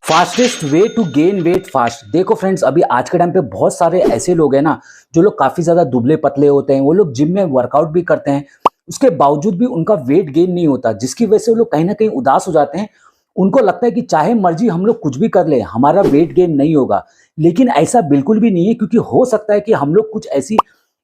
Fastest way to gain weight fast. देखो friends, अभी आज के टाइम पे बहुत सारे ऐसे लोग हैं ना, जो लोग काफी ज्यादा दुबले पतले होते हैं। वो लोग जिम में वर्कआउट भी करते हैं, उसके बावजूद भी उनका वेट गेन नहीं होता, जिसकी वजह से वो लोग कहीं ना कहीं उदास हो जाते हैं। उनको लगता है कि चाहे मर्जी हम लोग कुछ भी कर ले, हमारा वेट गेन नहीं होगा। लेकिन ऐसा बिल्कुल भी नहीं है, क्योंकि हो सकता है कि हम लोग कुछ ऐसी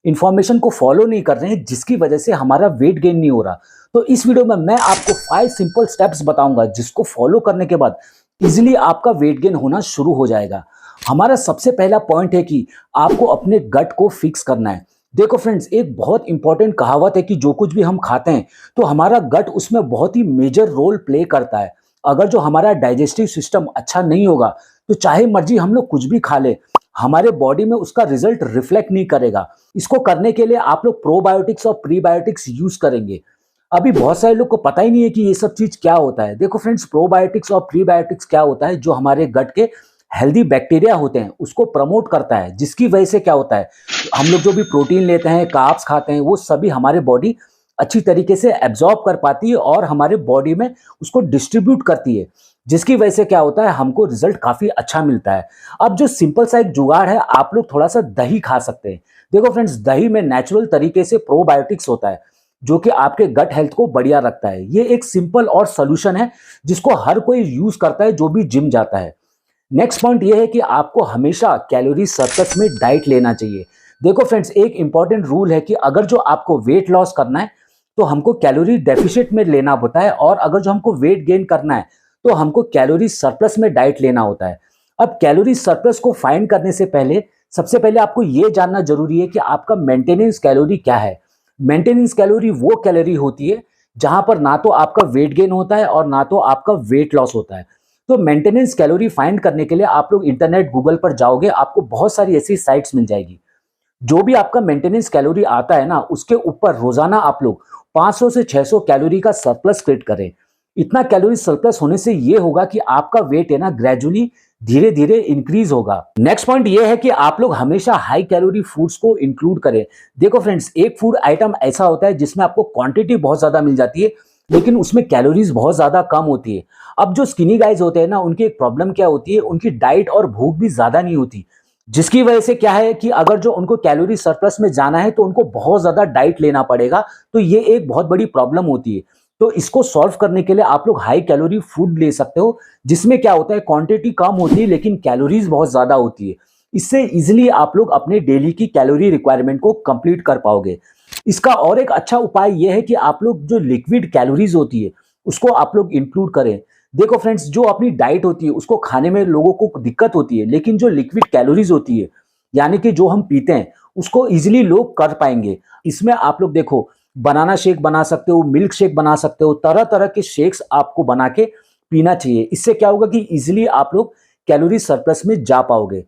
इंफॉर्मेशन को फॉलो नहीं कर रहे हैं जिसकी वजह से हमारा वेट गेन नहीं हो रहा। तो इस वीडियो में मैं आपको 5 सिंपल स्टेप्स बताऊंगा, जिसको फॉलो करने के बाद इजीली आपका वेट गेन होना शुरू हो जाएगा। हमारा सबसे पहला पॉइंट है कि आपको अपने गट को फिक्स करना है। देखो फ्रेंड्स, एक बहुत इंपॉर्टेंट कहावत है कि जो कुछ भी हम खाते हैं तो हमारा गट उसमें बहुत ही मेजर रोल प्ले करता है। अगर जो हमारा डाइजेस्टिव सिस्टम अच्छा नहीं होगा तो चाहे मर्जी हम लोग कुछ भी खा ले, हमारे बॉडी में उसका रिजल्ट रिफ्लेक्ट नहीं करेगा। इसको करने के लिए आप लोग प्रोबायोटिक्स और प्रीबायोटिक्स यूज करेंगे। अभी बहुत सारे लोग को पता ही नहीं है कि ये सब चीज क्या होता है। देखो फ्रेंड्स, प्रोबायोटिक्स और प्रीबायोटिक्स क्या होता है, जो हमारे गट के हेल्दी बैक्टीरिया होते हैं उसको प्रमोट करता है, जिसकी वजह से क्या होता है, हम लोग जो भी प्रोटीन लेते हैं, कार्ब्स खाते हैं, वो सभी हमारे बॉडी अच्छी तरीके से एब्जॉर्ब कर पाती है और हमारे बॉडी में उसको डिस्ट्रीब्यूट करती है, जिसकी वजह से क्या होता है, हमको रिजल्ट काफी अच्छा मिलता है। अब जो सिंपल सा एक जुगाड़ है, आप लोग थोड़ा सा दही खा सकते हैं। देखो फ्रेंड्स, दही में नेचुरल तरीके से प्रोबायोटिक्स होता है, जो कि आपके गट हेल्थ को बढ़िया रखता है। ये एक सिंपल और सोल्यूशन है जिसको हर कोई यूज करता है जो भी जिम जाता है। नेक्स्ट पॉइंट ये है कि आपको हमेशा कैलोरी सरप्लस में डाइट लेना चाहिए। देखो फ्रेंड्स, एक इंपॉर्टेंट रूल है कि अगर जो आपको वेट लॉस करना है तो हमको कैलोरी डेफिशिट में लेना होता है, और अगर जो हमको वेट गेन करना है तो हमको कैलोरी सरप्लस में डाइट लेना होता है। अब कैलोरी सरप्लस को फाइंड करने से पहले सबसे पहले आपको यह जानना जरूरी है कि आपका मेंटेनेंस कैलोरी क्या है। मेंटेनेंस कैलोरी वो कैलोरी होती है जहां पर ना तो आपका वेट गेन होता है और ना तो आपका वेट लॉस होता है। तो मेंटेनेंस कैलोरी फाइंड करने के लिए आप लोग इंटरनेट गूगल पर जाओगे, आपको बहुत सारी ऐसी साइट्स मिल जाएगी। जो भी आपका मेंटेनेंस कैलोरी आता है ना, उसके ऊपर रोजाना आप लोग 500 से 600 कैलोरी का सरप्लस क्रिएट करें। इतना कैलोरी सरप्लस होने से ये होगा कि आपका वेट है ना, ग्रेजुअली धीरे धीरे इंक्रीज होगा। नेक्स्ट पॉइंट ये है कि आप लोग हमेशा हाई कैलोरी फूड्स को इंक्लूड करें। देखो फ्रेंड्स, एक फूड आइटम ऐसा होता है जिसमें आपको क्वांटिटी बहुत ज्यादा मिल जाती है, लेकिन उसमें कैलोरीज बहुत ज्यादा कम होती है। अब जो स्किनी गाइज होते हैं ना, उनकी एक प्रॉब्लम क्या होती है, उनकी डाइट और भूख भी ज्यादा नहीं होती, जिसकी वजह से क्या है कि अगर जो उनको कैलोरी सरप्लस में जाना है तो उनको बहुत ज्यादा डाइट लेना पड़ेगा। तो ये एक बहुत बड़ी प्रॉब्लम होती है। तो इसको सॉल्व करने के लिए आप लोग हाई कैलोरी फूड ले सकते हो, जिसमें क्या होता है, क्वांटिटी कम होती है लेकिन कैलोरीज बहुत ज्यादा होती है। इससे इजिली आप लोग अपने डेली की कैलोरी रिक्वायरमेंट को कंप्लीट कर पाओगे। इसका और एक अच्छा उपाय यह है कि आप लोग जो लिक्विड कैलोरीज होती है उसको आप लोग इंक्लूड करें। देखो फ्रेंड्स, जो अपनी डाइट होती है उसको खाने में लोगों को दिक्कत होती है, लेकिन जो लिक्विड कैलोरीज होती है, यानी कि जो हम पीते हैं, उसको इजिली लोग कर पाएंगे। इसमें आप लोग देखो, बनाना शेक बना सकते हो, मिल्क शेक बना सकते हो, तरह तरह के शेक्स आपको बना के पीना चाहिए। इससे क्या होगा कि इजिली आप लोग कैलोरी सरप्लस में जा पाओगे।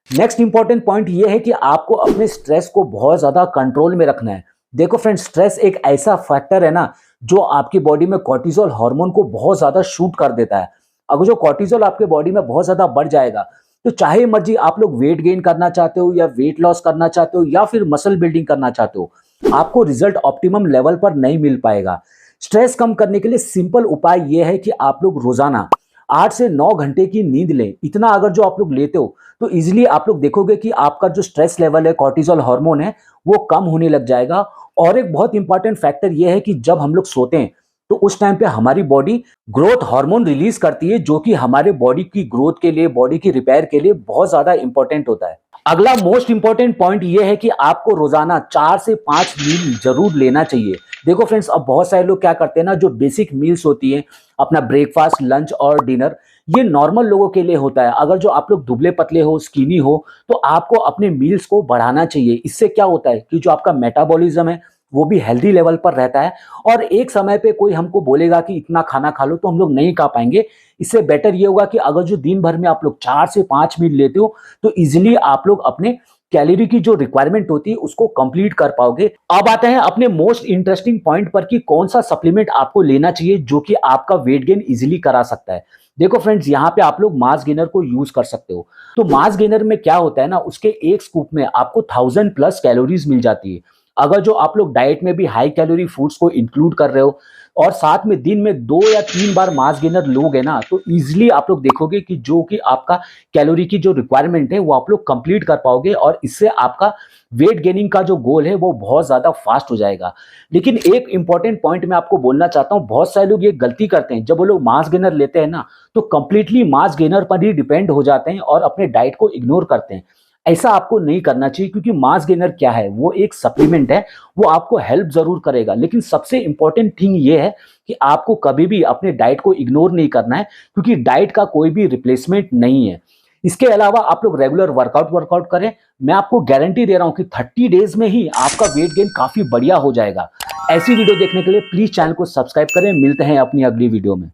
नेक्स्ट इंपॉर्टेंट पॉइंट ये है कि आपको अपने स्ट्रेस को बहुत ज्यादा कंट्रोल में रखना है। देखो फ्रेंड्स, स्ट्रेस एक ऐसा फैक्टर है ना, जो आपकी बॉडी में कॉर्टिसोल हार्मोन को बहुत ज्यादा शूट कर देता है। अगर जो कॉर्टिसोल आपके बॉडी में बहुत ज्यादा बढ़ जाएगा तो चाहे मर्जी आप लोग वेट गेन करना चाहते हो या वेट लॉस करना चाहते हो या फिर मसल बिल्डिंग करना चाहते हो, आपको रिजल्ट ऑप्टिमम लेवल पर नहीं मिल पाएगा। स्ट्रेस कम करने के लिए सिंपल उपाय यह है कि आप लोग रोजाना 8 से 9 घंटे की नींद लें। इतना अगर जो आप लोग लेते हो तो इजिली आप लोग देखोगे कि आपका जो स्ट्रेस लेवल है, कॉर्टिसोल हार्मोन है, वो कम होने लग जाएगा। और एक बहुत इंपॉर्टेंट फैक्टर यह है कि जब हम लोग सोते हैं तो उस टाइम पे हमारी बॉडी ग्रोथ हार्मोन रिलीज करती है, जो कि हमारे बॉडी की ग्रोथ के लिए, बॉडी की रिपेयर के लिए बहुत ज्यादा इंपॉर्टेंट होता है। अगला मोस्ट इंपॉर्टेंट पॉइंट यह है कि आपको रोजाना 4 से 5 मील जरूर लेना चाहिए। देखो फ्रेंड्स, अब बहुत सारे लोग क्या करते हैं ना, जो बेसिक मील्स होती है, अपना ब्रेकफास्ट, लंच और डिनर, ये नॉर्मल लोगों के लिए होता है। अगर जो आप लोग दुबले पतले हो, स्किनी हो, तो आपको अपने मील्स को बढ़ाना चाहिए। इससे क्या होता है कि जो आपका मेटाबॉलिज्म है वो भी हेल्दी लेवल पर रहता है, और एक समय पे कोई हमको बोलेगा कि इतना खाना खा लो तो हम लोग नहीं खा पाएंगे। इससे बेटर ये होगा कि अगर जो दिन भर में आप लोग 4 से 5 मील लेते हो तो इजिली आप लोग अपने कैलोरी की जो रिक्वायरमेंट होती है उसको कंप्लीट कर पाओगे। अब आते हैं अपने मोस्ट इंटरेस्टिंग पॉइंट पर कि कौन सा सप्लीमेंट आपको लेना चाहिए जो कि आपका वेट गेन इजिली करा सकता है। देखो फ्रेंड्स, यहाँ पे आप लोग मास गेनर को यूज कर सकते हो। तो मास गेनर में क्या होता है ना, उसके एक स्कूप में आपको 1000+ कैलोरीज मिल जाती है। अगर जो आप लोग डाइट में भी हाई कैलोरी फूड्स को इंक्लूड कर रहे हो और साथ में दिन में 2 या 3 बार मास गेनर लोगे ना, तो ईज़िली आप लोग देखोगे कि जो कि आपका कैलोरी की जो रिक्वायरमेंट है वो आप लोग कंप्लीट कर पाओगे और इससे आपका वेट गेनिंग का जो गोल है वो बहुत ज़्यादा फास्ट हो जाएगा। लेकिन एक इंपॉर्टेंट पॉइंट मैं आपको बोलना चाहता हूँ, बहुत सारे लोग ये गलती करते हैं, जब वो लोग मास गेनर लेते हैं ना, तो कंप्लीटली मास गेनर पर ही डिपेंड हो जाते हैं और अपने डाइट को इग्नोर करते हैं। ऐसा आपको नहीं करना चाहिए, क्योंकि मास गेनर क्या है, वो एक सप्लीमेंट है, वो आपको हेल्प ज़रूर करेगा। लेकिन सबसे इम्पोर्टेंट थिंग ये है कि आपको कभी भी अपने डाइट को इग्नोर नहीं करना है, क्योंकि डाइट का कोई भी रिप्लेसमेंट नहीं है। इसके अलावा आप लोग रेगुलर वर्कआउट करें, मैं आपको गारंटी दे रहा हूँ कि 30 डेज़ में ही आपका वेट गेन काफ़ी बढ़िया हो जाएगा। ऐसी वीडियो देखने के लिए प्लीज़ चैनल को सब्सक्राइब करें। मिलते हैं अपनी अगली वीडियो में।